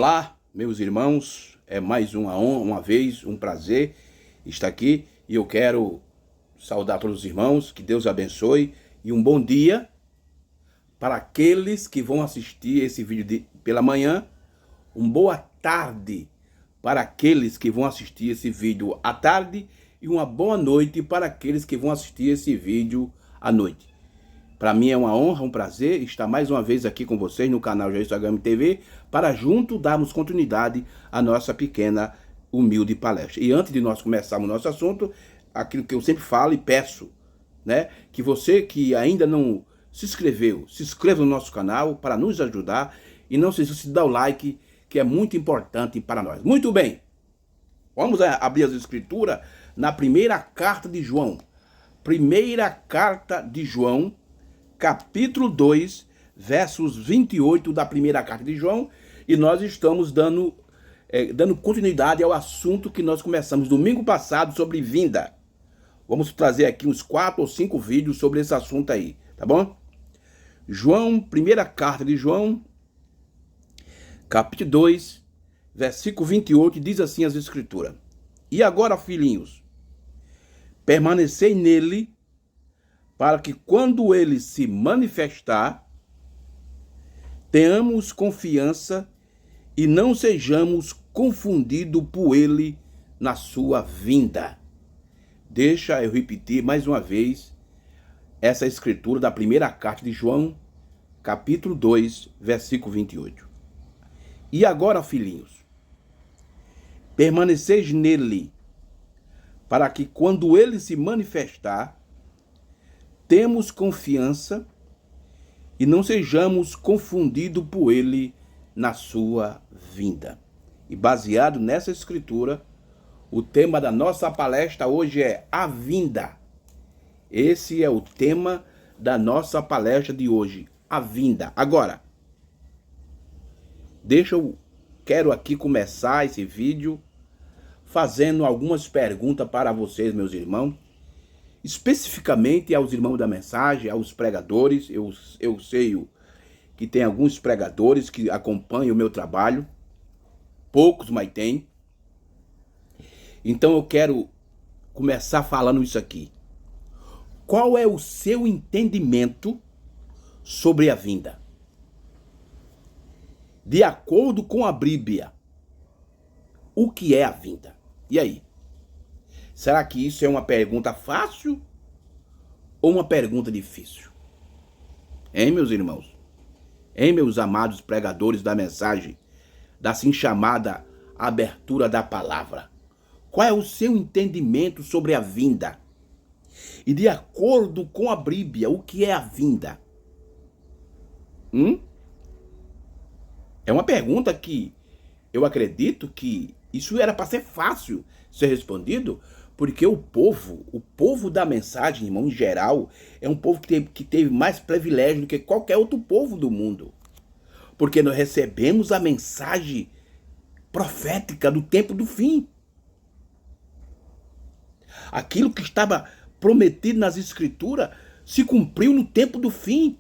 Olá, meus irmãos, é mais uma honra, uma vez, um prazer estar aqui e eu quero saudar todos os irmãos, que Deus abençoe e um bom dia para aqueles que vão assistir esse vídeo pela manhã, uma boa tarde para aqueles que vão assistir esse vídeo à tarde e uma boa noite para aqueles que vão assistir esse vídeo à noite. Para mim é uma honra, um prazer estar mais uma vez aqui com vocês no canal Jair Sagami TV para junto darmos continuidade à nossa pequena, humilde palestra. E antes de nós começarmos o nosso assunto, aquilo que eu sempre falo e peço, né, que você que ainda não se inscreveu, se inscreva no nosso canal para nos ajudar e não se esqueça de dar o like, que é muito importante para nós. Muito bem, vamos abrir as escrituras na primeira carta de João. Primeira carta de João, capítulo 2, versos 28 da primeira carta de João, e nós estamos dando continuidade ao assunto que nós começamos domingo passado sobre vinda. Vamos trazer aqui uns 4 ou 5 vídeos sobre esse assunto aí, tá bom? João, primeira carta de João, capítulo 2, versículo 28, diz assim as escrituras: E agora, filhinhos, permanecei nele, para que quando ele se manifestar, tenhamos confiança e não sejamos confundidos por ele na sua vinda. Deixa eu repetir mais uma vez essa escritura da primeira carta de João, capítulo 2, versículo 28. E agora, filhinhos, permaneceis nele, para que quando ele se manifestar, temos confiança e não sejamos confundidos por ele na sua vinda. E baseado nessa escritura, o tema da nossa palestra hoje é a vinda. Esse é o tema da nossa palestra de hoje, a vinda. Agora, quero aqui começar esse vídeo fazendo algumas perguntas para vocês, meus irmãos. Especificamente aos irmãos da mensagem, aos pregadores. Eu sei que tem alguns pregadores que acompanham o meu trabalho. Poucos, mas tem. Então eu quero começar falando isso aqui. Qual é o seu entendimento sobre a vinda? De acordo com a Bíblia, o que é a vinda? E aí? Será que isso é uma pergunta fácil ou uma pergunta difícil? Hein, meus irmãos? Hein, meus amados pregadores da mensagem, da assim chamada abertura da palavra? Qual é o seu entendimento sobre a vinda? E de acordo com a Bíblia, o que é a vinda? É uma pergunta que eu acredito que isso era para ser fácil ser respondido, porque o povo da mensagem, irmão, em geral, é um povo que teve mais privilégio do que qualquer outro povo do mundo. Porque nós recebemos a mensagem profética do tempo do fim. Aquilo que estava prometido nas escrituras se cumpriu no tempo do fim.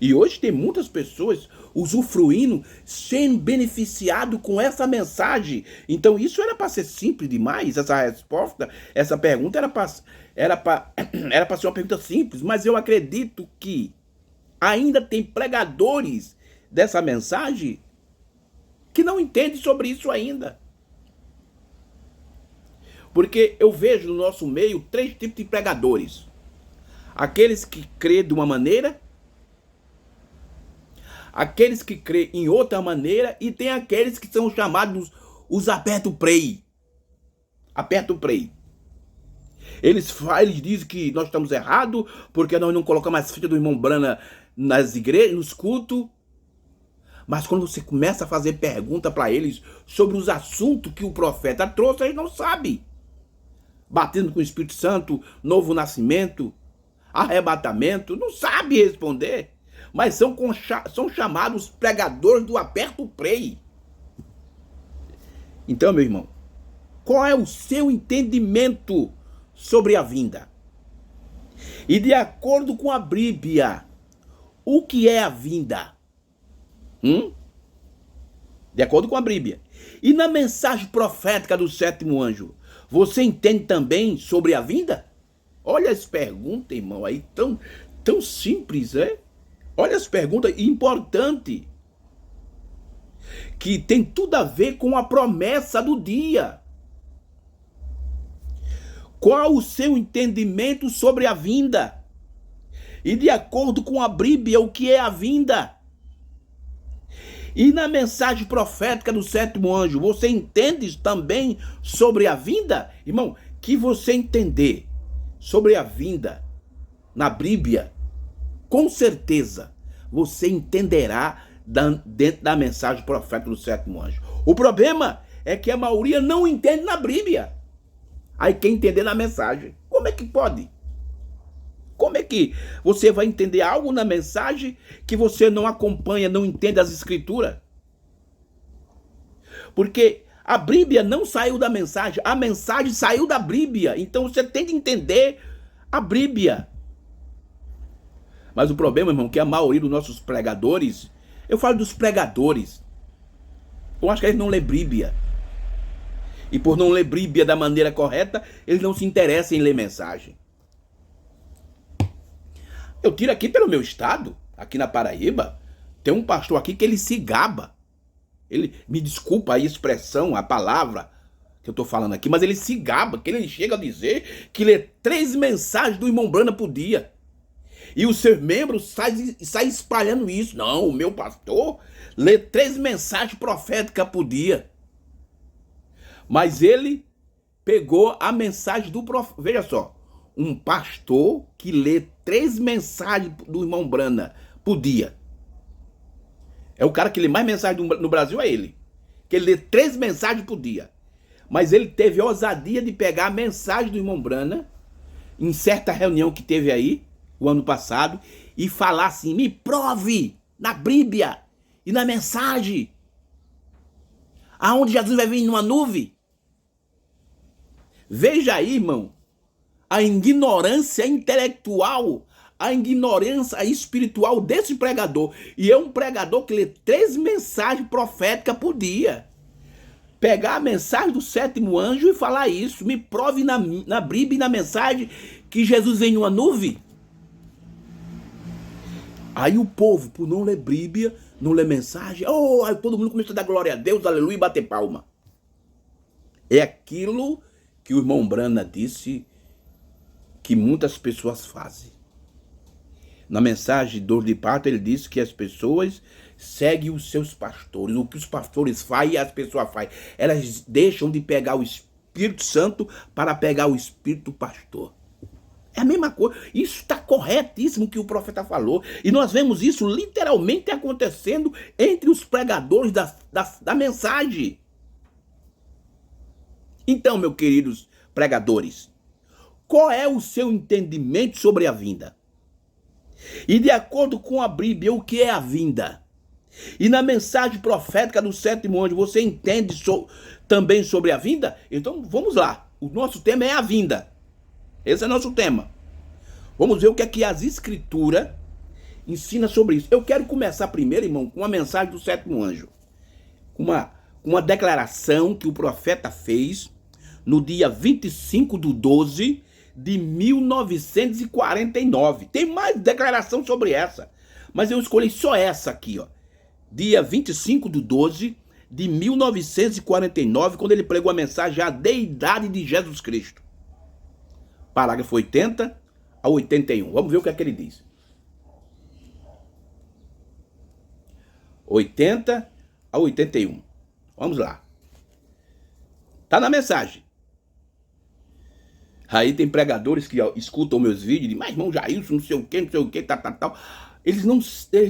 E hoje tem muitas pessoas usufruindo, sendo beneficiado com essa mensagem. Então isso era para ser simples demais, essa resposta, essa pergunta era para ser uma pergunta simples, mas eu acredito que ainda tem pregadores dessa mensagem que não entendem sobre isso ainda. Porque eu vejo no nosso meio 3 tipos de pregadores. Aqueles que crêem de uma maneira, aqueles que creem em outra maneira e tem aqueles que são chamados os aperto play. Aperto play. Eles dizem que nós estamos errados porque nós não colocamos as fitas do irmão Brana nas igrejas, nos cultos. Mas quando você começa a fazer pergunta para eles sobre os assuntos que o profeta trouxe, eles não sabem. Batismo com o Espírito Santo, novo nascimento, arrebatamento, não sabe responder. Mas são chamados pregadores do aperto play. Então, meu irmão, qual é o seu entendimento sobre a vinda? E de acordo com a Bíblia, o que é a vinda? De acordo com a Bíblia. E na mensagem profética do sétimo anjo, você entende também sobre a vinda? Olha as perguntas, irmão, aí tão simples, é? Olha as perguntas importantes, que tem tudo a ver com a promessa do dia. Qual o seu entendimento sobre a vinda? E de acordo com a Bíblia, o que é a vinda? E na mensagem profética do sétimo anjo, você entende também sobre a vinda? Irmão, que você entender sobre a vinda na Bíblia, com certeza você entenderá dentro da mensagem profética do sétimo anjo. O problema é que a maioria não entende na Bíblia. Aí quem entender na mensagem, como é que pode? Como é que você vai entender algo na mensagem que você não acompanha, não entende as escrituras? Porque a Bíblia não saiu da mensagem, a mensagem saiu da Bíblia. Então você tem que entender a Bíblia. Mas o problema, irmão, é que a maioria dos nossos pregadores, eu falo dos pregadores, eu acho que eles não lêem Bíblia. E por não ler Bíblia da maneira correta, eles não se interessam em ler mensagem. Eu tiro aqui pelo meu estado, aqui na Paraíba, tem um pastor aqui que ele se gaba. Ele, me desculpa a expressão, a palavra que eu tô falando aqui, mas ele se gaba, que ele chega a dizer que lê 3 mensagens do irmão Brana por dia. E os seus membros saem espalhando isso. Não, o meu pastor lê 3 mensagens proféticas por dia. Mas ele pegou a mensagem do profeta. Veja só, um pastor que lê 3 mensagens do irmão Brana por dia. É o cara que lê mais mensagens no Brasil, é ele. Que ele lê 3 mensagens por dia. Mas ele teve a ousadia de pegar a mensagem do irmão Brana, em certa reunião que teve aí, o ano passado, e falar assim, me prove na Bíblia e na mensagem aonde Jesus vai vir numa nuvem. Veja aí, irmão, a ignorância intelectual, a ignorância espiritual desse pregador. E é um pregador que lê 3 mensagens proféticas por dia. Pegar a mensagem do sétimo anjo e falar isso. Me prove na Bíblia e na mensagem que Jesus vem numa nuvem. Aí o povo, por não ler Bíblia, não ler mensagem, aí todo mundo começa a dar glória a Deus, aleluia, e bater palma. É aquilo que o irmão Brana disse que muitas pessoas fazem. Na mensagem Dor de Parto, ele disse que as pessoas seguem os seus pastores. O que os pastores fazem, as pessoas fazem. Elas deixam de pegar o Espírito Santo para pegar o Espírito Pastor. É a mesma coisa. Isso está corretíssimo que o profeta falou. E nós vemos isso literalmente acontecendo entre os pregadores da mensagem. Então, meus queridos pregadores, qual é o seu entendimento sobre a vinda? E de acordo com a Bíblia, o que é a vinda? E na mensagem profética do sétimo anjo, você entende também sobre a vinda? Então, vamos lá. O nosso tema é a vinda. Esse é nosso tema. Vamos ver o que é que as escrituras ensinam sobre isso. Eu quero começar primeiro, irmão, com a mensagem do sétimo anjo. Uma declaração que o profeta fez no dia 25/12 de 1949. Tem mais declaração sobre essa, mas eu escolhi só essa aqui, ó. Dia 25/12 de 1949, quando ele pregou a mensagem à deidade de Jesus Cristo. Parágrafo 80 a 81. Vamos ver o que é que ele diz. 80 a 81. Vamos lá. Tá na mensagem. Aí tem pregadores que escutam meus vídeos e dizem, mas irmão Jailson, não sei o que, tal. Eles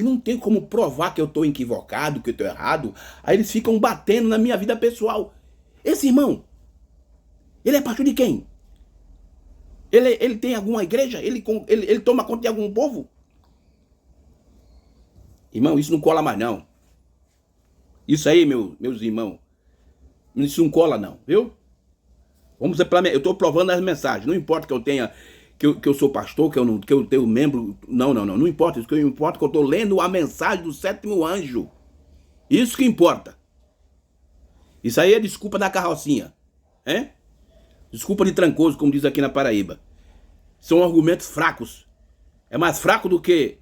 não têm como provar que eu estou equivocado, que eu estou errado. Aí eles ficam batendo na minha vida pessoal. Esse irmão, ele é pastor de quem? Ele tem alguma igreja? Ele toma conta de algum povo? Irmão, isso não cola mais não. Isso aí, meus irmãos, isso não cola não, viu? Vamos dizer, eu estou provando as mensagens. Não importa que eu tenha, que eu sou pastor, que eu tenho membro. Não importa isso. O que importa é que eu estou lendo a mensagem do sétimo anjo. Isso que importa. Isso aí é desculpa da carrocinha. Hein? Desculpa de trancoso, como diz aqui na Paraíba. São argumentos fracos. É mais fraco do que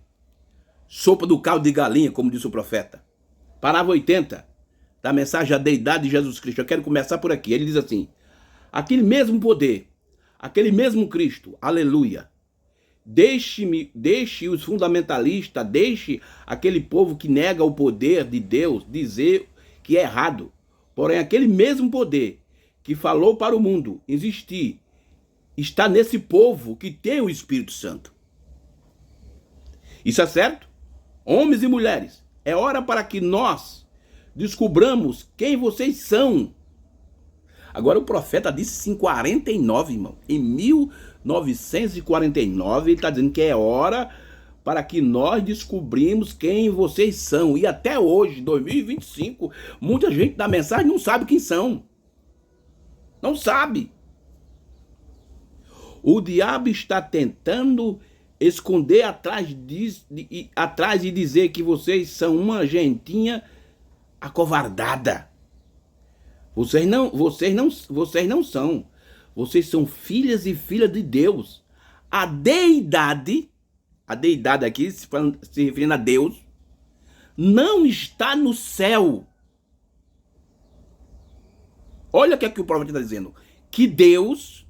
sopa do caldo de galinha, como disse o profeta. Parágrafo 80 da mensagem à deidade de Jesus Cristo. Eu quero começar por aqui. Ele diz assim: aquele mesmo poder, aquele mesmo Cristo, aleluia, deixe os fundamentalistas, deixe aquele povo que nega o poder de Deus dizer que é errado. Porém, aquele mesmo poder que falou para o mundo existir, está nesse povo que tem o Espírito Santo. Isso é certo? Homens e mulheres, é hora para que nós descobramos quem vocês são. Agora o profeta disse em 49, irmão. Em 1949, ele está dizendo que é hora para que nós descobrimos quem vocês são. E até hoje, 2025, muita gente da mensagem não sabe quem são. Não sabe. O diabo está tentando esconder atrás e dizer que vocês são uma gentinha acovardada. Vocês não são. Vocês são filhas e filhas de Deus. A deidade aqui, se referindo a Deus, não está no céu. Olha o que é que o profeta está dizendo. Que Deus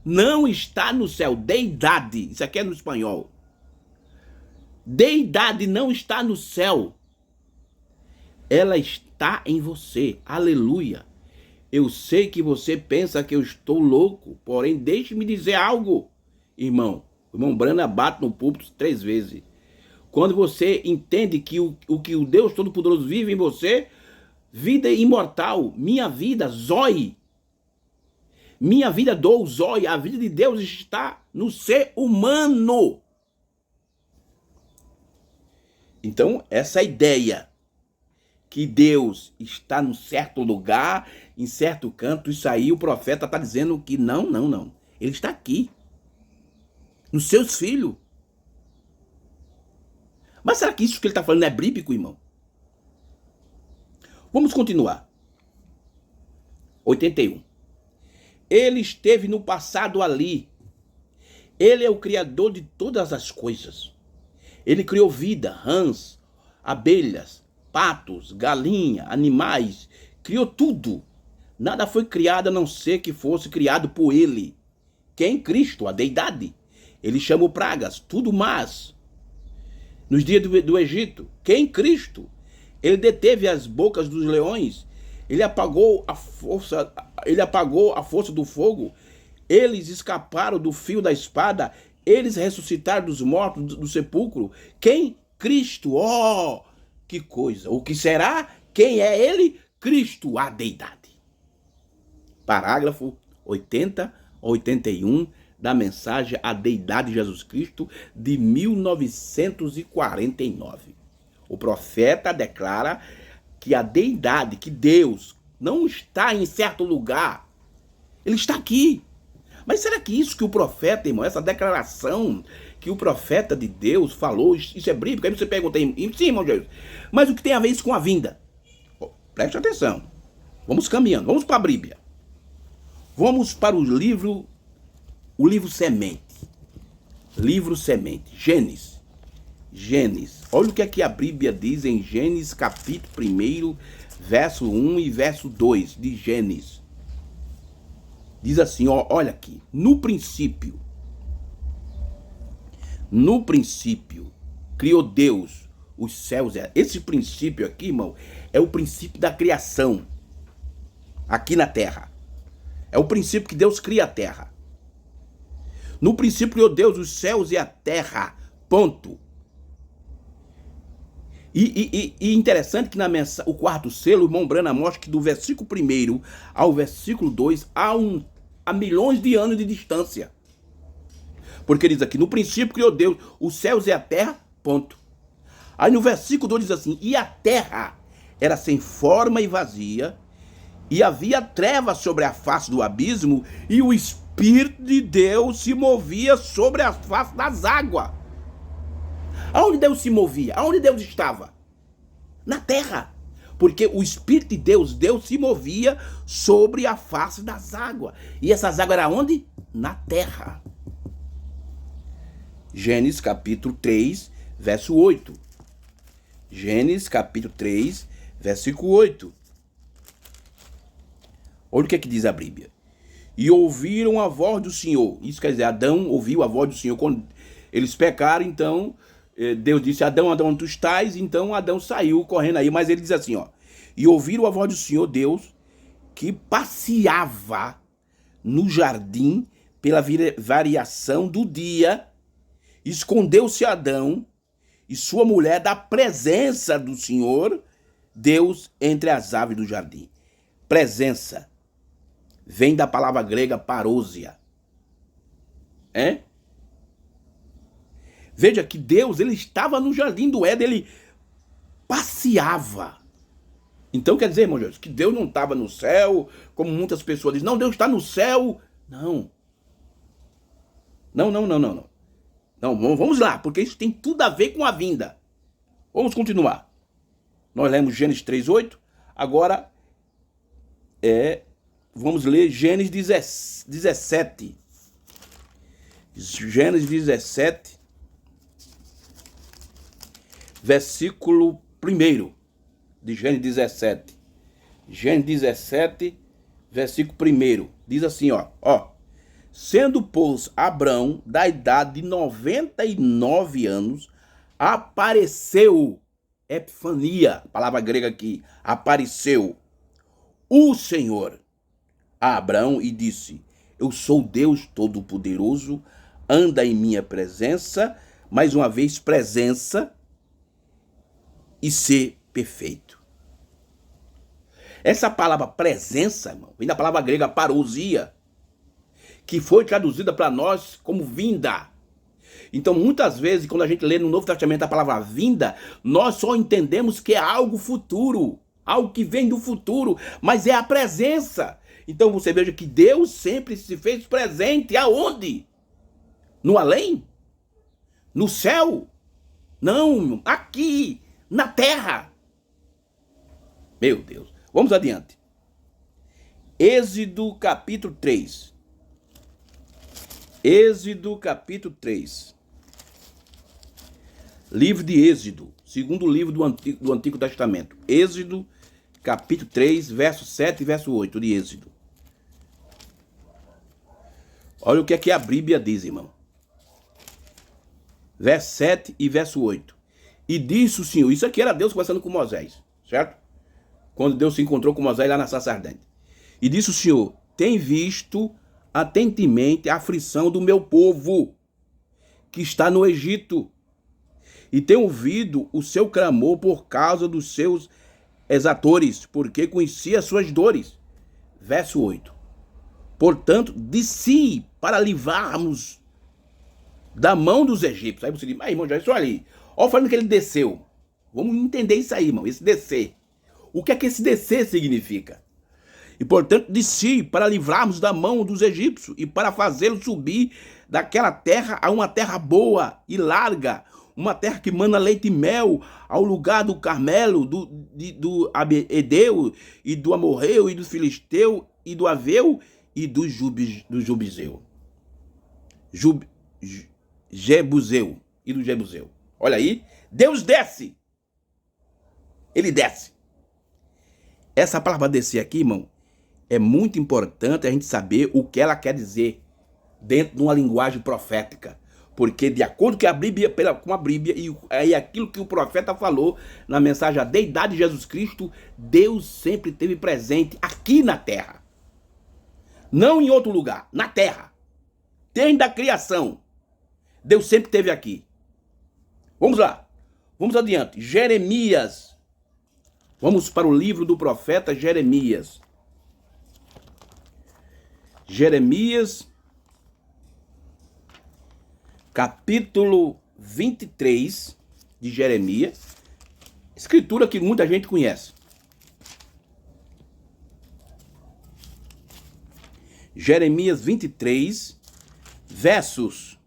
não está no céu. Deidade, isso aqui é no espanhol. Deidade não está no céu. Ela está em você. Aleluia. Eu sei que você pensa que eu estou louco, porém deixe-me dizer algo, irmão. O irmão Brana bate no púlpito 3 vezes. Quando você entende que o Deus Todo-Poderoso vive em você, vida imortal, minha vida, Zoe. Minha vida do Zoe, a vida de Deus está no ser humano. Então, essa ideia que Deus está num certo lugar, em certo canto, isso aí o profeta está dizendo que não. Ele está aqui, nos seus filhos. Mas será que isso que ele está falando é bíblico, irmão? Vamos continuar. 81. Ele esteve no passado ali. Ele é o criador de todas as coisas. Ele criou vida, rãs, abelhas, patos, galinha, animais. Criou tudo. Nada foi criado a não ser que fosse criado por ele. Quem? Cristo, a deidade. Ele chamou pragas, tudo mais. Nos dias do Egito, quem? Cristo. Ele deteve as bocas dos leões. Ele apagou a força do fogo. Eles escaparam do fio da espada. Eles ressuscitaram dos mortos do sepulcro. Quem? Cristo. Oh, que coisa. O que será? Quem é ele? Cristo, a deidade. Parágrafo 80 a 81 da mensagem à deidade de Jesus Cristo de 1949. O profeta declara que a deidade, que Deus não está em certo lugar. Ele está aqui. Mas será que isso que o profeta, irmão, essa declaração que o profeta de Deus falou, isso é bíblico? Aí você pergunta, sim, irmão Jesus, mas o que tem a ver isso com a vinda? Preste atenção. Vamos caminhando, vamos para a Bíblia. Vamos para o livro Semente. Livro Semente, Gênesis. Olha o que aqui a Bíblia diz em Gênesis capítulo 1, verso 1 e verso 2 de Gênesis. Diz assim, ó, olha aqui. No princípio, criou Deus os céus. Esse princípio aqui, irmão, é o princípio da criação aqui na terra. É o princípio que Deus cria a terra. No princípio criou Deus os céus e a terra. Ponto. E interessante que o quarto selo, o irmão Brana mostra que do versículo 1 ao versículo 2 há milhões de anos de distância. Porque diz aqui, no princípio criou Deus os céus e a terra, ponto. Aí no versículo 2 diz assim, e a terra era sem forma e vazia, e havia trevas sobre a face do abismo, e o Espírito de Deus se movia sobre a face das águas. Aonde Deus se movia? Aonde Deus estava? Na terra. Porque o Espírito de Deus, Deus se movia sobre a face das águas. E essas águas eram onde? Na terra. Gênesis capítulo 3, verso 8. Gênesis capítulo 3, versículo 8. Olha o que diz a Bíblia. E ouviram a voz do Senhor. Isso quer dizer, Adão ouviu a voz do Senhor. Quando eles pecaram, então, Deus disse, Adão, Adão, onde tu estás? Então Adão saiu correndo aí. Mas ele diz assim, ó. E ouviram a voz do Senhor Deus, que passeava no jardim pela variação do dia. Escondeu-se Adão e sua mulher da presença do Senhor Deus entre as aves do jardim. Presença vem da palavra grega parousia. Veja que Deus, ele estava no jardim do Éden, ele passeava. Então quer dizer, irmão Jesus, que Deus não estava no céu, como muitas pessoas dizem, não, Deus está no céu. Não. Não. Não, vamos lá, porque isso tem tudo a ver com a vinda. Vamos continuar. Nós lemos Gênesis 3:8, agora vamos ler Gênesis 17. Gênesis 17, versículo 1 de Gênesis 17. Gênesis 17, versículo 1. Diz assim, ó. Sendo, pois, Abrão, da idade de 99 anos, apareceu, epifania, palavra grega aqui, apareceu o Senhor a Abrão e disse, eu sou Deus Todo-Poderoso, anda em minha presença, mais uma vez presença, e ser perfeito. Essa palavra presença, irmão, vem da palavra grega parousia, que foi traduzida para nós como vinda. Então, muitas vezes, quando a gente lê no Novo Testamento a palavra vinda, nós só entendemos que é algo futuro, algo que vem do futuro, mas é a presença. Então, você veja que Deus sempre se fez presente aonde? No além? No céu? Não, aqui, na terra. Meu Deus. Vamos adiante. Êxodo capítulo 3. Êxodo capítulo 3. Livro de Êxodo, segundo livro do Antigo Testamento. Êxodo capítulo 3, verso 7 e verso 8 de Êxodo. Olha o que é que a Bíblia diz, irmão. Verso 7 e verso 8. E disse o Senhor, isso aqui era Deus conversando com Moisés, certo? Quando Deus se encontrou com Moisés lá na sarça ardente. E disse o Senhor, tem visto atentamente a aflição do meu povo, que está no Egito, e tem ouvido o seu clamor por causa dos seus exatores, porque conhecia as suas dores. Verso 8. Portanto, desci para livrarmos da mão dos egípcios. Aí você diz, mas irmão, já isso ali. Olha falando que ele desceu. Vamos entender isso aí, irmão, esse descer. O que é que esse descer significa? E, portanto, desci para livrarmos da mão dos egípcios e para fazê-los subir daquela terra a uma terra boa e larga, uma terra que mana leite e mel, ao lugar do Carmelo, do Edeu, e do Amorreu, e do Filisteu, e do Aveu, e do Jebuseu. Jebuseu, e do Jebuseu. Olha aí, Deus desce. Ele desce. Essa palavra descer aqui, irmão, é muito importante a gente saber o que ela quer dizer dentro de uma linguagem profética. Porque de acordo com a Bíblia, com a Bíblia e aquilo que o profeta falou na mensagem A Deidade de Jesus Cristo, Deus sempre esteve presente aqui na terra. Não em outro lugar, na terra. Desde a criação, Deus sempre esteve aqui. Vamos lá, vamos adiante. Jeremias. Vamos para o livro do profeta Jeremias. Jeremias, capítulo 23 de Jeremias, escritura que muita gente conhece. Jeremias 23, versos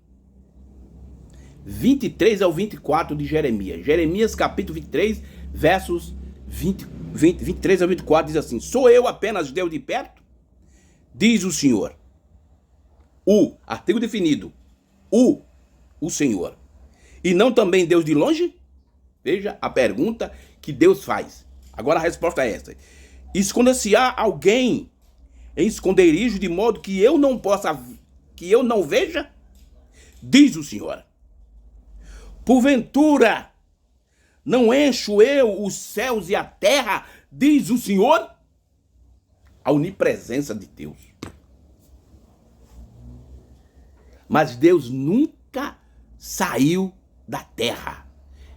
23 ao 24 de Jeremias. Jeremias, capítulo 23, versos 23 a 24 diz assim: sou eu apenas Deus de perto? Diz o Senhor. O, artigo definido, o Senhor. E não também Deus de longe? Veja a pergunta que Deus faz. Agora a resposta é essa: esconder-se-á alguém em esconderijo de modo que eu não veja? Diz o Senhor. Porventura, não encho eu os céus e a terra? Diz o Senhor. A onipresença de Deus. Mas Deus nunca saiu da terra.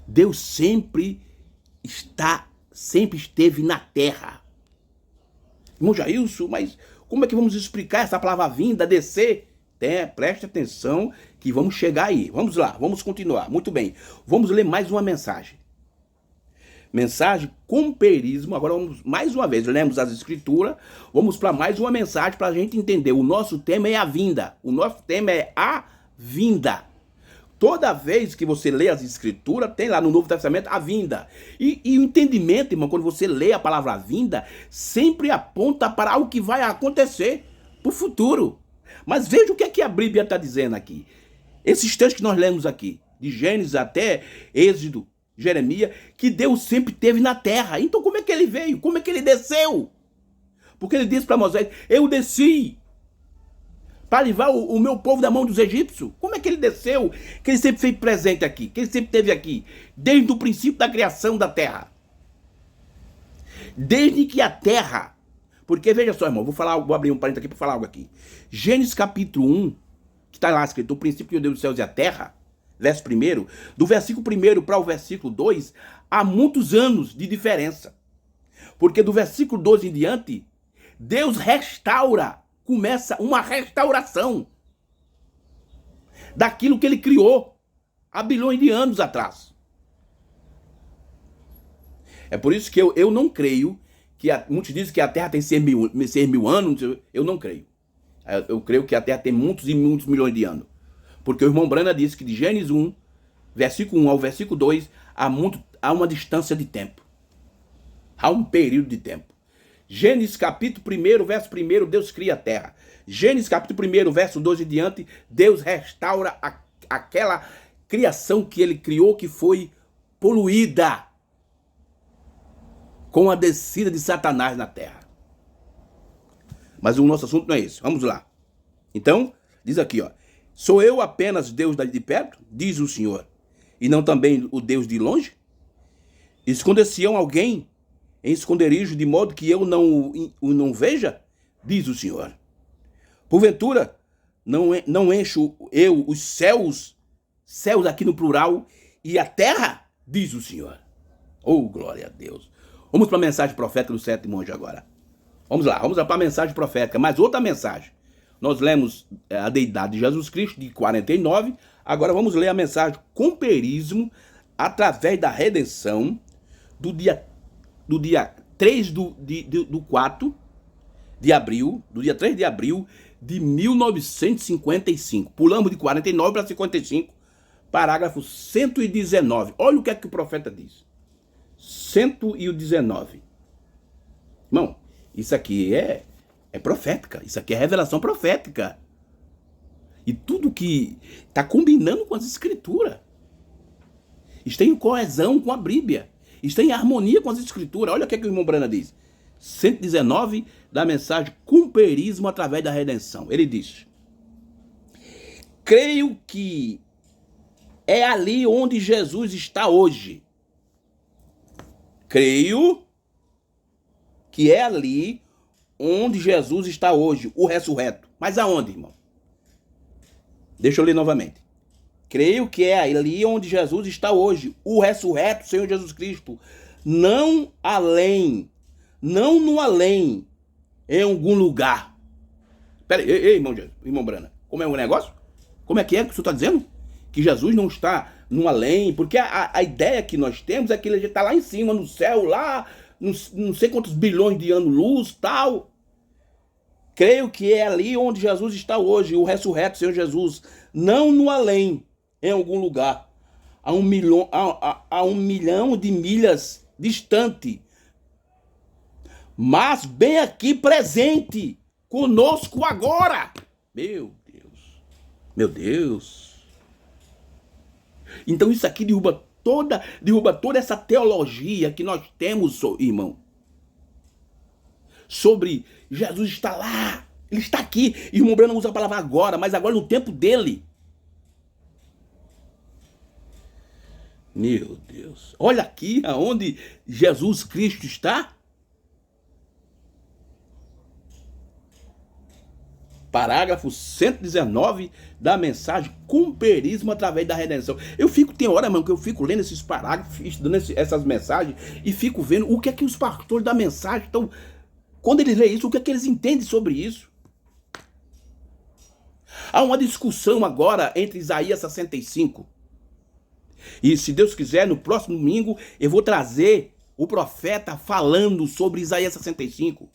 Deus sempre esteve na terra. Irmão Jailson, mas como é que vamos explicar essa palavra vinda, descer? Preste atenção que vamos chegar aí. Vamos lá, vamos continuar. Muito bem. Vamos ler mais uma mensagem. Mensagem comperismo. Agora vamos mais uma vez, lemos as escrituras. Vamos para mais uma mensagem para a gente entender. O nosso tema é a vinda. O nosso tema é a vinda. Toda vez que você lê as escrituras, tem lá no Novo Testamento a vinda. E o entendimento, irmão, quando você lê a palavra vinda, sempre aponta para algo que vai acontecer para o futuro. Mas veja o que é que a Bíblia está dizendo aqui. Esses textos que nós lemos aqui, de Gênesis até Êxodo, Jeremias, que Deus sempre esteve na terra. Então como é que ele veio? Como é que ele desceu? Porque ele disse para Moisés: eu desci para livrar o meu povo da mão dos egípcios. Como é que ele desceu? Que ele sempre fez presente aqui, que ele sempre esteve aqui, desde o princípio da criação da terra. Desde que a terra... Porque veja só, irmão, vou abrir um parênteses aqui para falar algo aqui. Gênesis capítulo 1, que está lá escrito: o princípio que Deus dos céus e a terra, verso 1, do versículo 1 para o versículo 2, há muitos anos de diferença. Porque do versículo 12 em diante, Deus começa uma restauração daquilo que ele criou há bilhões de anos atrás. É por isso que eu não creio que... muitos dizem que a Terra tem 6 mil anos, eu não creio. Eu creio que a Terra tem muitos e muitos milhões de anos. Porque o irmão Brana disse que de Gênesis 1, versículo 1 ao versículo 2, há uma distância de tempo. Há um período de tempo. Gênesis capítulo 1, verso 1, Deus cria a terra. Gênesis capítulo 1, verso 2 em diante, Deus restaura aquela criação que ele criou, que foi poluída com a descida de Satanás na terra. Mas o nosso assunto não é esse. Vamos lá. Então, diz aqui, ó: sou eu apenas Deus de perto? Diz o Senhor. E não também o Deus de longe? Esconder-se-ão alguém em esconderijo de modo que eu não veja? Diz o Senhor. Porventura, não encho eu os céus aqui no plural, e a terra? Diz o Senhor. Oh, glória a Deus. Vamos para a mensagem profética do sétimo anjo agora. Vamos lá para a mensagem profética, mais outra mensagem. Nós lemos a deidade de Jesus Cristo, de 49. Agora vamos ler a mensagem comperismo através da redenção do dia 3 do 4 de abril, do dia 3 de abril de 1955. Pulamos de 49 para 55, parágrafo 119. Olha o que é que o profeta diz. 119. Irmão, isso aqui é profética. Isso aqui é revelação profética. E tudo que está combinando com as escrituras. Está em coesão com a Bíblia. Está em harmonia com as escrituras. Olha o que é que o irmão Brana diz. 119 da mensagem comperismo através da redenção. Ele diz: creio que é ali onde Jesus está hoje. Creio que é ali onde Jesus está hoje, o ressurreto. Mas aonde, irmão? Deixa eu ler novamente. Creio que é ali onde Jesus está hoje, o ressurreto, Senhor Jesus Cristo. Não além, não no além, em algum lugar. Pera aí, ei, irmão Brana, como é o negócio? Como é que o senhor está dizendo? Que Jesus não está no além, porque a ideia que nós temos é que ele está lá em cima, no céu, lá, não sei quantos bilhões de anos-luz, tal. Creio que é ali onde Jesus está hoje, o ressurreto, Senhor Jesus. Não no além, em algum lugar, a 1 milhão de milhas distante, mas bem aqui presente conosco agora. Meu Deus, meu Deus. Então isso aqui derruba toda essa teologia que nós temos, irmão, sobre Jesus estar lá, ele está aqui. E o irmão Breno usa a palavra agora, mas agora no tempo dele. Meu Deus, olha aqui aonde Jesus Cristo está. Parágrafo 119 da mensagem, companheirismo através da redenção. Tem hora, mano, que eu fico lendo esses parágrafos, estudando essas mensagens, e fico vendo o que é que os pastores da mensagem estão, quando eles leem isso, o que é que eles entendem sobre isso. Há uma discussão agora entre Isaías 65. E se Deus quiser, no próximo domingo, eu vou trazer o profeta falando sobre Isaías 65.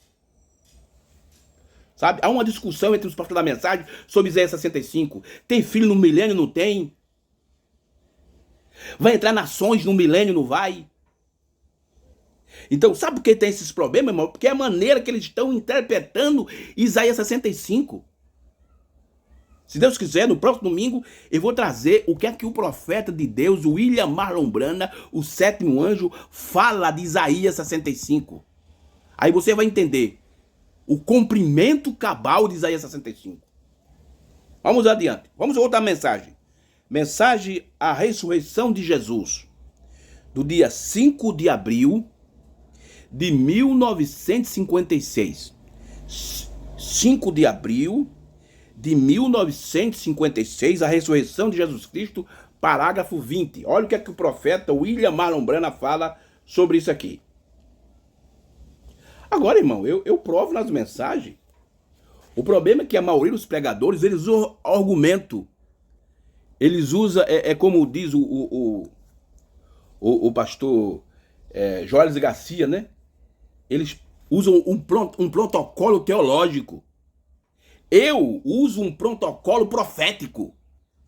Sabe? Há uma discussão entre os pastores da mensagem sobre Isaías 65. Tem filho no milênio? Não tem? Vai entrar nações no milênio? Não vai? Então, sabe por que tem esses problemas, irmão? Porque é a maneira que eles estão interpretando Isaías 65. Se Deus quiser, no próximo domingo, eu vou trazer o que é que o profeta de Deus, William Marlon Branham, o sétimo anjo, fala de Isaías 65. Aí você vai entender o cumprimento cabal de Isaías 65. Vamos adiante. Vamos a outra mensagem. Mensagem à ressurreição de Jesus. Do dia 5 de abril de 1956. 5 de abril de 1956, a ressurreição de Jesus Cristo, parágrafo 20. Olha o que é que o profeta William Marlon Branham fala sobre isso aqui. Agora, irmão, eu provo nas mensagens. O problema é que a maioria dos pregadores, eles usam argumento. Eles usam, como diz o pastor Joelis Garcia, né? Eles usam um protocolo teológico. Eu uso um protocolo profético.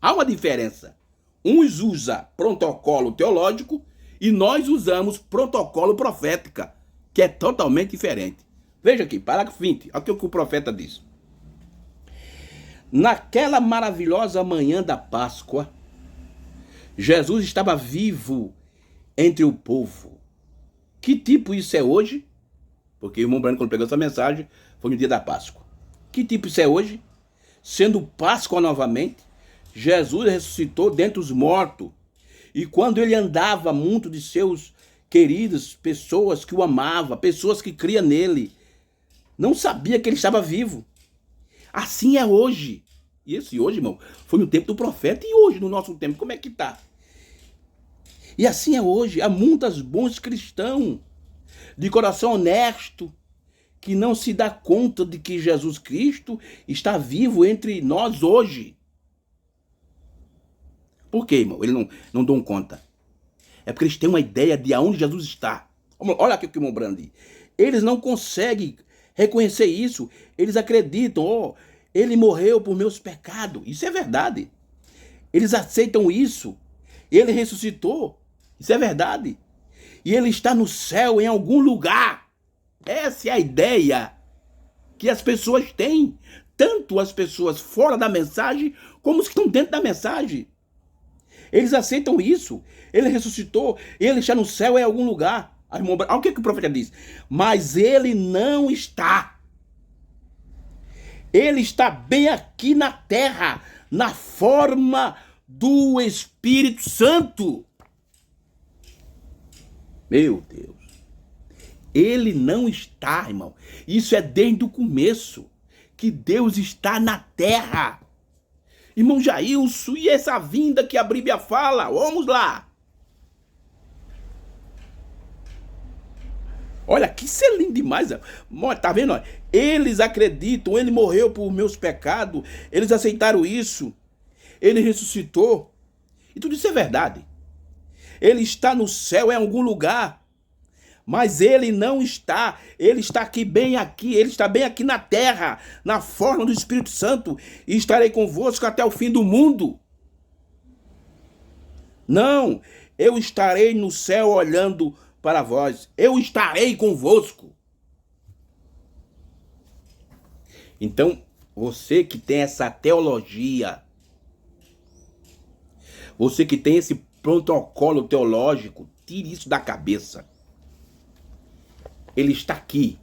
Há uma diferença. Uns usam protocolo teológico e nós usamos protocolo profética, que é totalmente diferente. Veja aqui, parágrafo 20. Olha o que o profeta diz. Naquela maravilhosa manhã da Páscoa, Jesus estava vivo entre o povo. Que tipo isso é hoje? Porque o irmão Branco, quando pegou essa mensagem, foi no dia da Páscoa. Que tipo isso é hoje? Sendo Páscoa novamente, Jesus ressuscitou dentre os mortos. E quando ele andava muito de seus queridos, pessoas que o amavam, pessoas que criam nele, não sabia que ele estava vivo. Assim é hoje. E esse hoje, irmão, foi no tempo do profeta. E hoje, no nosso tempo, como é que está? E assim é hoje. Há muitos bons cristãos, de coração honesto, que não se dá conta de que Jesus Cristo está vivo entre nós hoje. Por quê, irmão? Eles não dão conta. É porque eles têm uma ideia de aonde Jesus está. Olha aqui o que o irmão Brandi. Eles não conseguem reconhecer isso. Eles acreditam, ele morreu por meus pecados. Isso é verdade. Eles aceitam isso. Ele ressuscitou. Isso é verdade. E ele está no céu em algum lugar. Essa é a ideia que as pessoas têm. Tanto as pessoas fora da mensagem, como os que estão dentro da mensagem. Eles aceitam isso. Ele ressuscitou, ele está no céu em algum lugar. Olha o que o profeta diz. Mas ele não está. Ele está bem aqui na terra, na forma do Espírito Santo. Meu Deus. Ele não está, irmão. Isso é desde o começo. Que Deus está na terra. Irmão Jailson, e essa vinda que a Bíblia fala? Vamos lá. Olha, que isso é lindo demais. Tá vendo? Eles acreditam, ele morreu por meus pecados. Eles aceitaram isso. Ele ressuscitou. E tudo isso é verdade. Ele está no céu em algum lugar. Mas ele não está. Ele está aqui, bem aqui. Ele está bem aqui na terra, na forma do Espírito Santo. E estarei convosco até o fim do mundo. Não, eu estarei no céu olhando para vós. Eu estarei convosco. Então, você que tem essa teologia, você que tem esse protocolo teológico, tire isso da cabeça. Ele está aqui.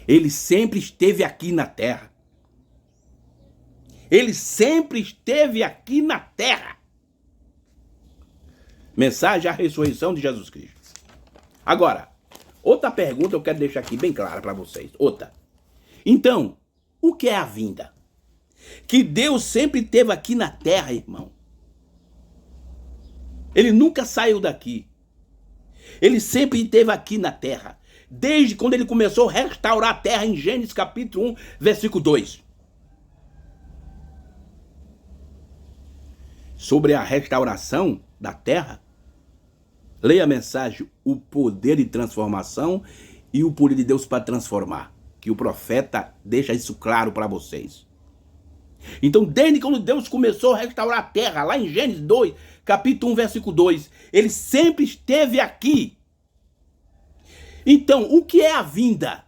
Ele sempre esteve aqui na terra. Ele sempre esteve aqui na terra. Mensagem à ressurreição de Jesus Cristo. Agora, outra pergunta eu quero deixar aqui bem clara para vocês. Outra. Então, o que é a vinda? Que Deus sempre esteve aqui na terra, irmão. Ele nunca saiu daqui. Ele sempre esteve aqui na terra. Desde quando ele começou a restaurar a terra em Gênesis capítulo 1, versículo 2. Sobre a restauração da terra, leia a mensagem, o poder de transformação e o poder de Deus para transformar. Que o profeta deixa isso claro para vocês. Então, desde quando Deus começou a restaurar a terra, lá em Gênesis 2, capítulo 1, versículo 2, ele sempre esteve aqui. Então, o que é a vinda?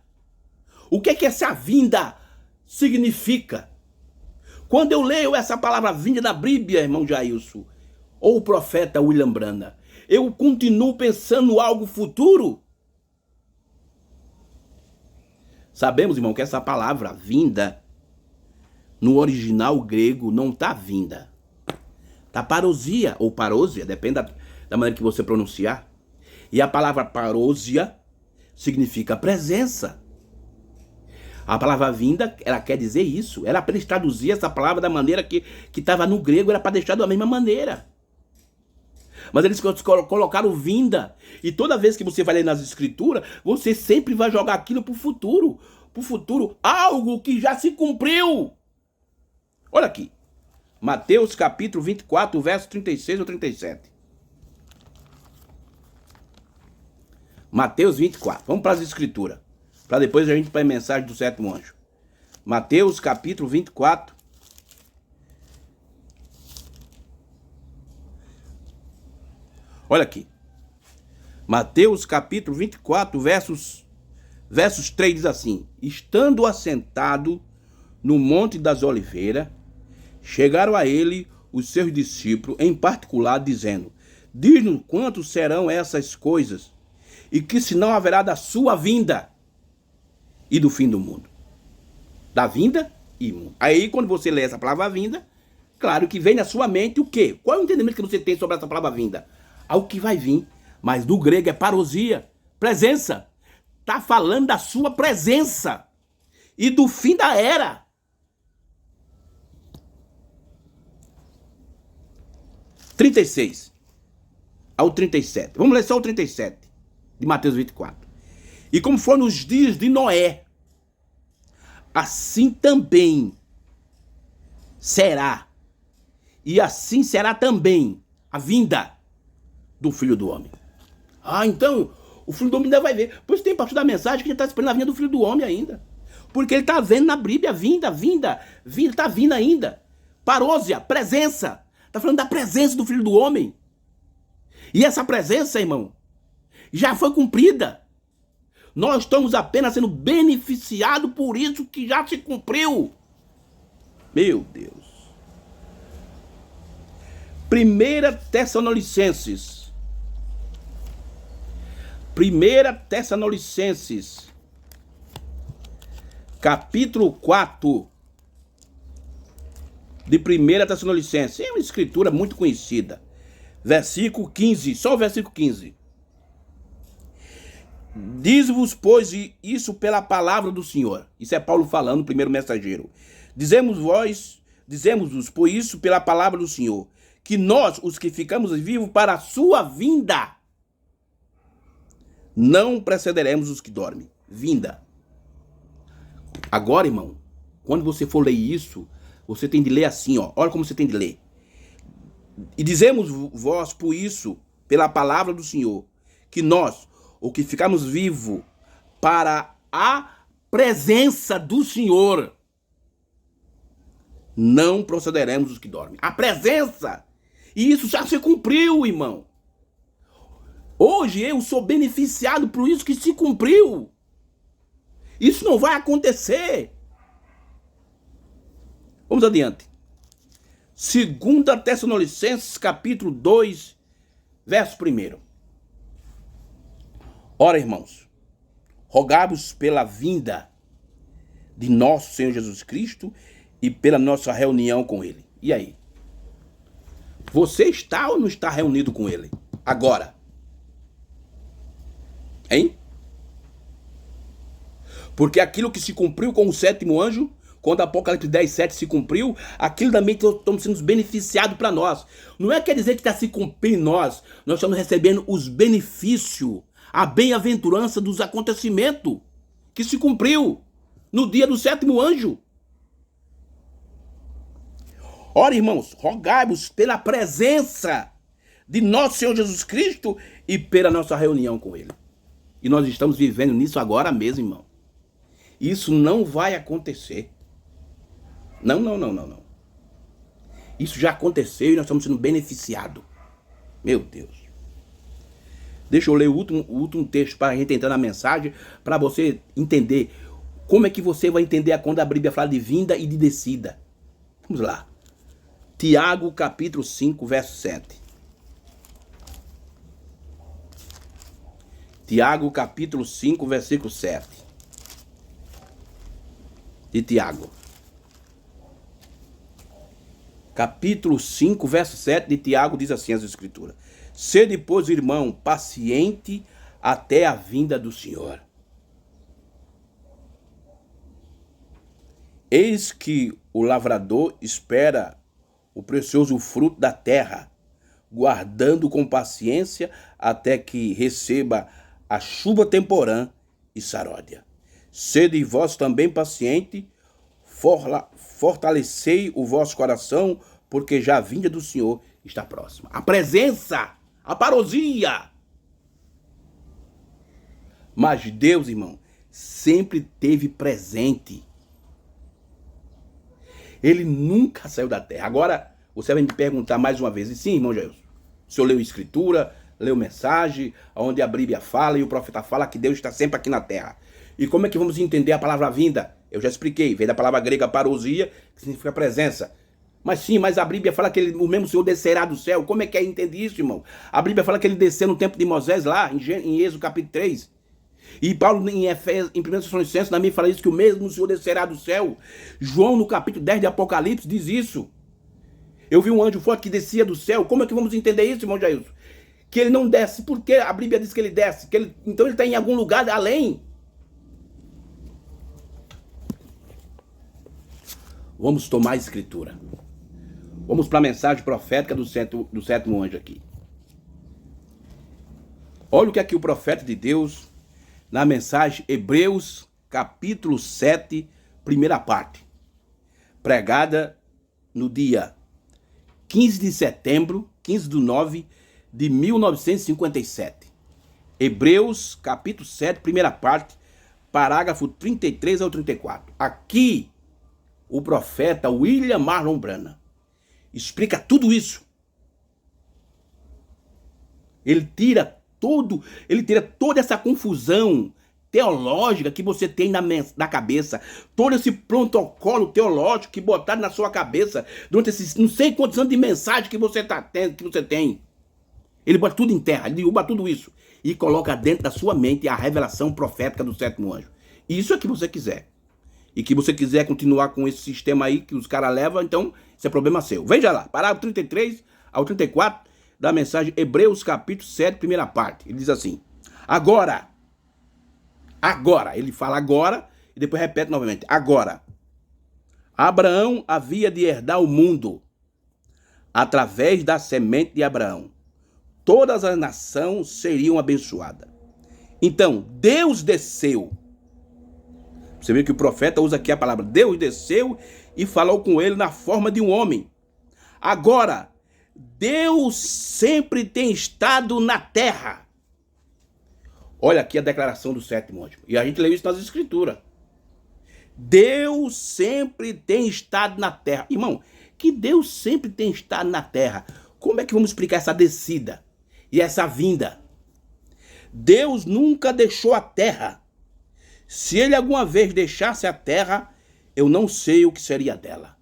O que é que essa vinda significa? Quando eu leio essa palavra vinda na Bíblia, irmão Jailson, ou o profeta William Branham, eu continuo pensando algo futuro? Sabemos, irmão, que essa palavra vinda, no original grego, não está vinda. Está parousia, ou parousia, depende da maneira que você pronunciar. E a palavra parousia significa presença. A palavra vinda, ela quer dizer isso. Era para eles traduzir essa palavra da maneira que estava no grego, era para deixar da mesma maneira. Mas eles colocaram vinda. E toda vez que você vai ler nas escrituras, você sempre vai jogar aquilo para o futuro. Para o futuro, algo que já se cumpriu. Olha aqui. Mateus capítulo 24, verso 36 ou 37. Mateus 24. Vamos para as escrituras. Para depois a gente ir para a mensagem do sétimo anjo. Mateus capítulo 24. Olha aqui. Mateus capítulo 24, versos 3 diz assim: estando assentado no Monte das Oliveiras, chegaram a ele os seus discípulos, em particular, dizendo: diz-nos quanto serão essas coisas, e que sinal haverá da sua vinda e do fim do mundo. Da vinda e mundo. Aí, quando você lê essa palavra vinda, claro que vem na sua mente o quê? Qual é o entendimento que você tem sobre essa palavra vinda? Algo que vai vir, mas do grego é parousia, presença. Está falando da sua presença e do fim da era. (36) ao 37. Vamos ler só o 37 de Mateus 24. E como foi nos dias de Noé, assim também será. E assim será também a vinda do Filho do Homem. Ah, então o Filho do Homem ainda vai ver. Pois tem parte da mensagem que ele está esperando a vinda do Filho do Homem ainda. Porque ele está vendo na Bíblia vinda, está vindo ainda. Parousia, presença. Está falando da presença do Filho do Homem. E essa presença, irmão, já foi cumprida. Nós estamos apenas sendo beneficiados por isso que já se cumpriu. Meu Deus. 1 Tessalonicenses. 1 Tessalonicenses. Capítulo 4. De 1 Tessalonicenses. É uma escritura muito conhecida. Versículo 15. Só o versículo 15. Diz-vos, pois, isso pela palavra do Senhor. Isso é Paulo falando, primeiro mensageiro. Dizemos-vos, por isso, pela palavra do Senhor, que nós, os que ficamos vivos para a sua vinda, não precederemos os que dormem. Vinda. Agora, irmão, quando você for ler isso, você tem de ler assim, ó. Olha como você tem de ler. E dizemos vós, por isso, pela palavra do Senhor, que nós, o que ficamos vivos para a presença do Senhor, não procederemos os que dormem. A presença. E isso já se cumpriu, irmão. Hoje eu sou beneficiado por isso que se cumpriu. Isso não vai acontecer. Vamos adiante. 2 Tessalonicenses, capítulo 2, verso 1. Ora, irmãos, rogai-vos pela vinda de nosso Senhor Jesus Cristo e pela nossa reunião com Ele. E aí? Você está ou não está reunido com Ele? Agora. Hein? Porque aquilo que se cumpriu com o sétimo anjo, quando Apocalipse 10:7 se cumpriu, aquilo também estamos sendo beneficiados para nós. Não é quer dizer que está se cumprindo em nós estamos recebendo os benefícios, a bem-aventurança dos acontecimentos que se cumpriu no dia do sétimo anjo. Ora, irmãos, rogai-vos pela presença de nosso Senhor Jesus Cristo e pela nossa reunião com Ele. E nós estamos vivendo nisso agora mesmo, irmão. Isso não vai acontecer. Não. Isso já aconteceu e nós estamos sendo beneficiados. Meu Deus. Deixa eu ler o último texto para a gente entrar na mensagem, para você entender como é que você vai entender quando a Bíblia fala de vinda e de descida. Vamos lá. Tiago, capítulo 5, verso 7. Tiago, capítulo 5, versículo 7. De Tiago. Capítulo 5, verso 7 de Tiago diz assim as Escrituras: Sede, pois, irmão, paciente até a vinda do Senhor. Eis que o lavrador espera o precioso fruto da terra, guardando com paciência até que receba a chuva temporã e saródia. Sede vós também paciente, fortalecei o vosso coração, porque já a vinda do Senhor está próxima. A presença, a parousia. Mas Deus, irmão, sempre teve presente. Ele nunca saiu da terra. Agora, você vai me perguntar mais uma vez. E sim, irmão Jailson, o senhor leu Escritura, leu mensagem, onde a Bíblia fala e o profeta fala que Deus está sempre aqui na terra. E como é que vamos entender a palavra vinda? Eu já expliquei, vem da palavra grega parousia, que significa presença. Mas sim, mas a Bíblia fala que o mesmo Senhor descerá do céu. Como é que entende isso, irmão? A Bíblia fala que ele desceu no tempo de Moisés lá, em Êxodo capítulo 3. E Paulo em 1 Tessalonicenses também fala isso, que o mesmo Senhor descerá do céu. João no capítulo 10 de Apocalipse diz isso. Eu vi um anjo forte que descia do céu. Como é que vamos entender isso, irmão Jailson? Que ele não desce, porque a Bíblia diz que ele desce. Então ele está em algum lugar além. Vamos tomar a Escritura. Vamos para a mensagem profética do sétimo anjo aqui. Olha o que aqui o profeta de Deus, na mensagem Hebreus, capítulo 7, primeira parte, pregada no dia 15 de setembro, 15/9 de 1957. Hebreus, capítulo 7, primeira parte, parágrafo 33 ao 34. Aqui, o profeta William Marlon Branham explica tudo isso. Ele tira toda essa confusão teológica que você tem na cabeça, todo esse protocolo teológico que botaram na sua cabeça durante esses não sei quantos anos de mensagem que você tem. Ele bota tudo em terra, ele derruba tudo isso e coloca dentro da sua mente a revelação profética do sétimo anjo. Isso é que você quiser. E que você quiser continuar com esse sistema aí que os caras levam, então isso é problema seu. Veja lá, parágrafo 33 ao 34 da mensagem Hebreus capítulo 7, primeira parte. Ele diz assim: agora, ele fala agora e depois repete novamente. Agora, Abraão havia de herdar o mundo através da semente de Abraão. Todas as nações seriam abençoadas. Então, Deus desceu. Você vê que o profeta usa aqui a palavra Deus desceu e falou com ele na forma de um homem. Agora, Deus sempre tem estado na terra. Olha aqui a declaração do sétimo anjo. E a gente leu isso nas Escrituras. Deus sempre tem estado na terra. Irmão, que Deus sempre tem estado na terra. Como é que vamos explicar essa descida e essa vinda? Deus nunca deixou a terra Se ele alguma vez deixasse a terra, eu não sei o que seria dela.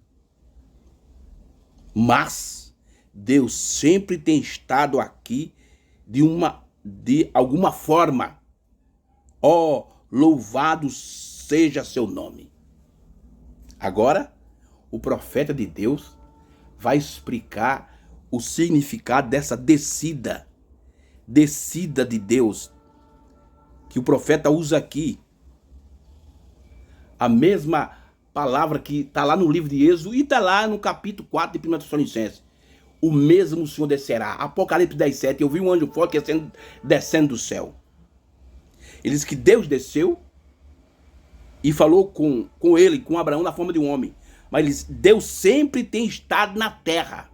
Mas Deus sempre tem estado aqui de alguma forma. Ó, louvado seja seu nome. Agora, o profeta de Deus vai explicar o significado dessa descida de Deus, que o profeta usa aqui. A mesma palavra que está lá no livro de Êxodo e está lá no capítulo 4 de 1 Tessalonicenses. O mesmo Senhor descerá. Apocalipse 10:7, eu vi um anjo forte descendo do céu. Ele diz que Deus desceu e falou com ele, com Abraão, na forma de um homem. Mas ele diz, Deus sempre tem estado na terra.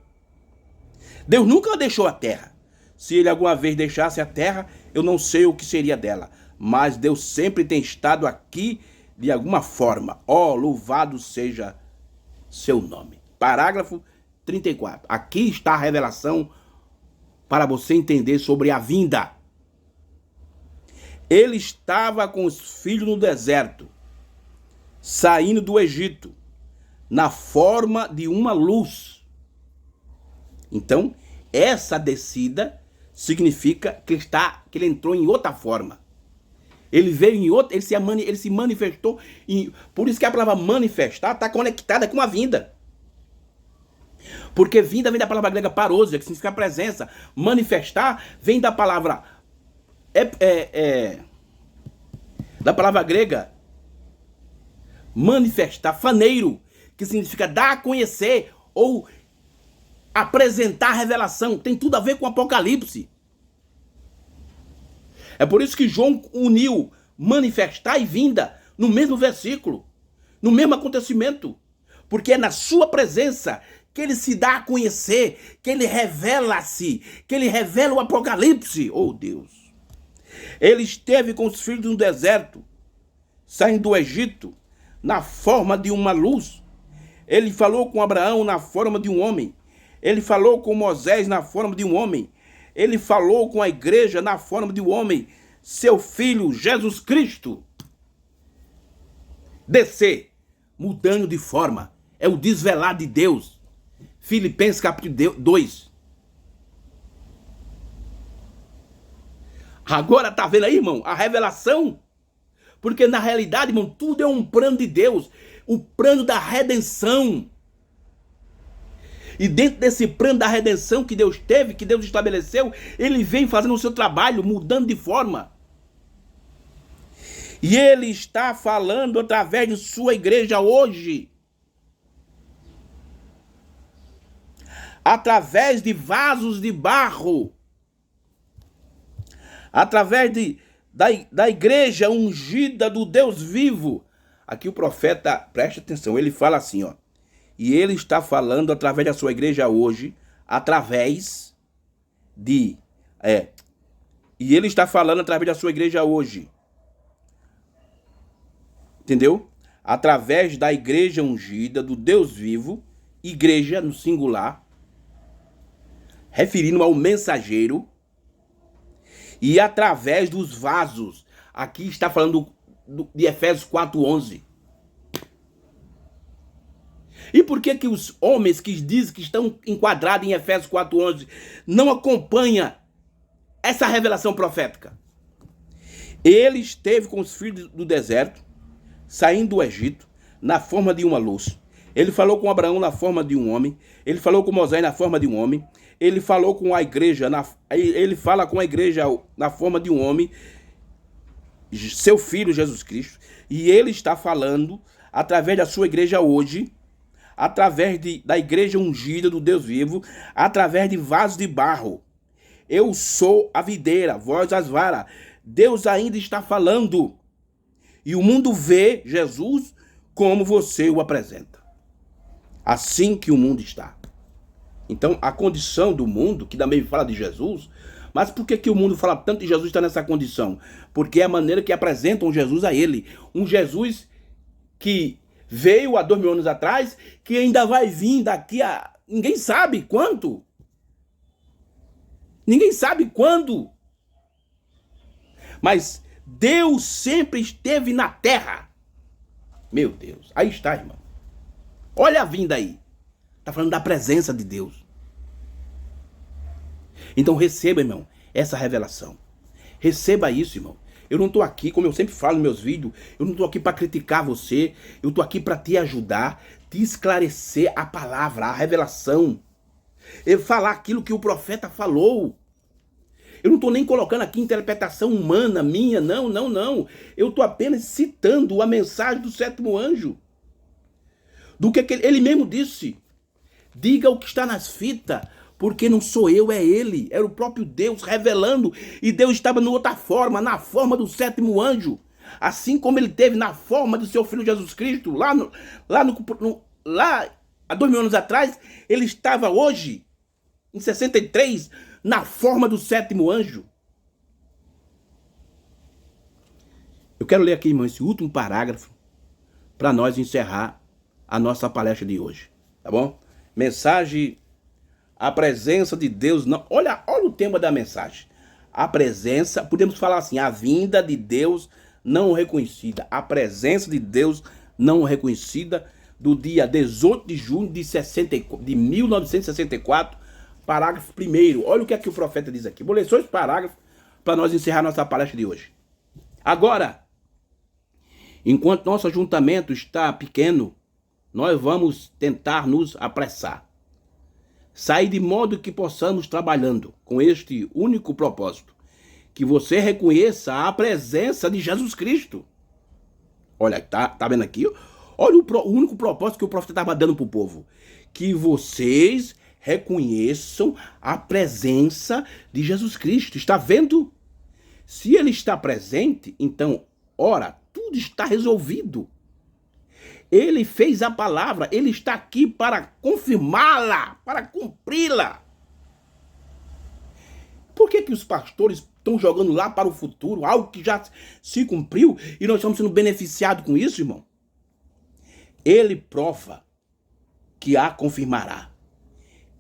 Deus nunca deixou a terra. Se ele alguma vez deixasse a terra, eu não sei o que seria dela. Mas Deus sempre tem estado aqui de alguma forma. Ó, louvado seja seu nome. Parágrafo 34. Aqui está a revelação para você entender sobre a vinda. Ele estava com os filhos no deserto, saindo do Egito, na forma de uma luz. Então, essa descida significa que ele entrou em outra forma. Ele veio em outra, ele se manifestou. Por isso que a palavra manifestar está conectada com a vinda. Porque vinda vem da palavra grega parousia, que significa presença. Manifestar vem da palavra da palavra grega manifestar, faneiro, que significa dar a conhecer ou apresentar a revelação. Tem tudo a ver com Apocalipse. É por isso que João uniu manifestar e vinda no mesmo versículo, no mesmo acontecimento. Porque é na sua presença que ele se dá a conhecer, que ele revela-se, que ele revela o Apocalipse. Oh Deus! Ele esteve com os filhos no deserto, saindo do Egito, na forma de uma luz. Ele falou com Abraão na forma de um homem. Ele falou com Moisés na forma de um homem. Ele falou com a igreja na forma de um homem, seu filho Jesus Cristo. Descer, mudando de forma, é o desvelar de Deus. Filipenses capítulo 2. Agora tá vendo aí, irmão, a revelação? Porque na realidade, irmão, tudo é um plano de Deus, o plano da redenção. E dentro desse plano da redenção que Deus teve, que Deus estabeleceu, ele vem fazendo o seu trabalho, mudando de forma. E ele está falando através de sua igreja hoje. Através de vasos de barro. Através da igreja ungida do Deus vivo. Aqui o profeta, preste atenção, ele fala assim, ó. E ele está falando através da sua igreja hoje, através de... E ele está falando através da sua igreja hoje. Entendeu? Através da igreja ungida, do Deus vivo, igreja no singular, referindo ao mensageiro, e através dos vasos. Aqui está falando de Efésios 4:11. E por que os homens que dizem que estão enquadrados em Efésios 4:11 não acompanham essa revelação profética? Ele esteve com os filhos do deserto, saindo do Egito, na forma de uma luz. Ele falou com Abraão na forma de um homem. Ele falou com Moisés na forma de um homem. Ele falou com a igreja, ele fala com a igreja na forma de um homem, seu filho Jesus Cristo. E ele está falando através da sua igreja hoje, através da igreja ungida do Deus vivo, através de vasos de barro. Eu sou a videira, vós as varas. Deus ainda está falando. E o mundo vê Jesus como você o apresenta. Assim que o mundo está. Então, a condição do mundo, que também fala de Jesus, mas por que o mundo fala tanto de Jesus está nessa condição? Porque é a maneira que apresentam Jesus a ele. Um Jesus que veio há 2000 anos atrás, que ainda vai vir daqui a... Ninguém sabe quanto. Ninguém sabe quando. Mas Deus sempre esteve na terra. Meu Deus, aí está, irmão. Olha a vinda aí. Está falando da presença de Deus. Então receba, irmão, essa revelação. Receba isso, irmão. Eu não estou aqui, como eu sempre falo nos meus vídeos, eu não estou aqui para criticar você. Eu estou aqui para te ajudar, te esclarecer a palavra, a revelação. Eu falar aquilo que o profeta falou. Eu não estou nem colocando aqui interpretação humana minha, não, não, não. Eu estou apenas citando a mensagem do sétimo anjo. Do que ele mesmo disse. Diga o que está nas fitas, porque não sou eu, é ele. Era o próprio Deus revelando. E Deus estava em outra forma, na forma do sétimo anjo. Assim como ele teve na forma do seu filho Jesus Cristo, lá há 2000 anos atrás, ele estava hoje, em 63, na forma do sétimo anjo. Eu quero ler aqui, irmão, esse último parágrafo para nós encerrar a nossa palestra de hoje, tá bom? Mensagem, a presença de Deus não... Olha o tema da mensagem. A presença, podemos falar assim, a vinda de Deus não reconhecida. A presença de Deus não reconhecida, do dia 18 de junho de 1964, parágrafo 1º. Olha o que é que o profeta diz aqui. Vou ler só esse parágrafo para nós encerrar nossa palestra de hoje. Agora, enquanto nosso ajuntamento está pequeno, nós vamos tentar nos apressar. Sair de modo que possamos trabalhando com este único propósito, que você reconheça a presença de Jesus Cristo. Olha, tá vendo aqui? Olha o único propósito que o profeta estava dando para o povo. Que vocês reconheçam a presença de Jesus Cristo. Está vendo? Se ele está presente, então, ora, tudo está resolvido. Ele fez a palavra, ele está aqui para confirmá-la, para cumpri-la. Por que os pastores estão jogando lá para o futuro, algo que já se cumpriu, e nós estamos sendo beneficiados com isso, irmão? Ele prova que a confirmará.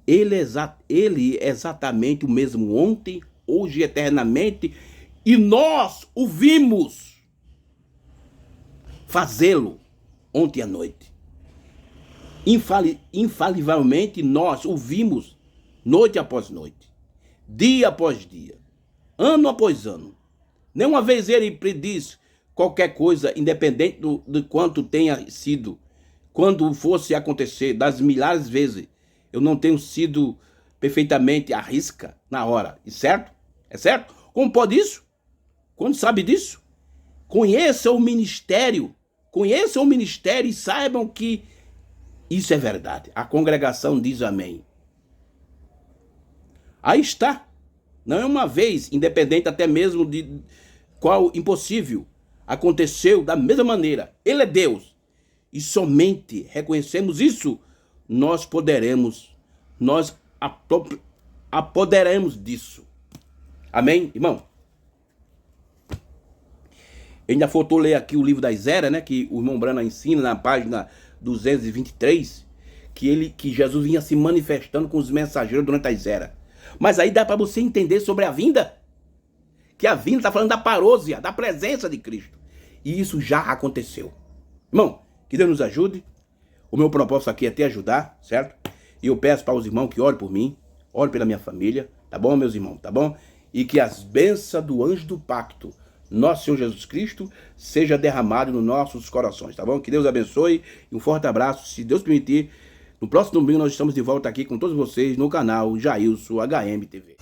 Ele é exatamente o mesmo ontem, hoje e eternamente, e nós o vimos fazê-lo ontem à noite. Infalivelmente nós o vimos noite após noite, dia após dia, ano após ano. Nenhuma vez ele prediz qualquer coisa, independente de quanto tenha sido, quando fosse acontecer, das milhares de vezes. Eu não tenho sido perfeitamente à risca na hora. É certo? É certo? Como pode isso? Quando sabe disso? Conheça o ministério e saibam que isso é verdade. A congregação diz amém. Aí está. Não é uma vez, independente até mesmo de qual impossível, aconteceu da mesma maneira. Ele é Deus. E somente reconhecemos isso, nós apoderaremos disso. Amém, irmão? Ainda faltou ler aqui o livro da Isera, né? Que o irmão Brana ensina na página 223, que Jesus vinha se manifestando com os mensageiros durante a Isera. Mas aí dá para você entender sobre a vinda. Que a vinda está falando da parousia, da presença de Cristo. E isso já aconteceu. Irmão, que Deus nos ajude. O meu propósito aqui é te ajudar, certo? E eu peço para os irmãos que orem por mim, orem pela minha família, tá bom, meus irmãos, tá bom? E que as bênçãos do anjo do pacto, nosso Senhor Jesus Cristo, seja derramado nos nossos corações, tá bom? Que Deus abençoe e um forte abraço. Se Deus permitir, no próximo domingo nós estamos de volta aqui com todos vocês no canal Jailson HM TV.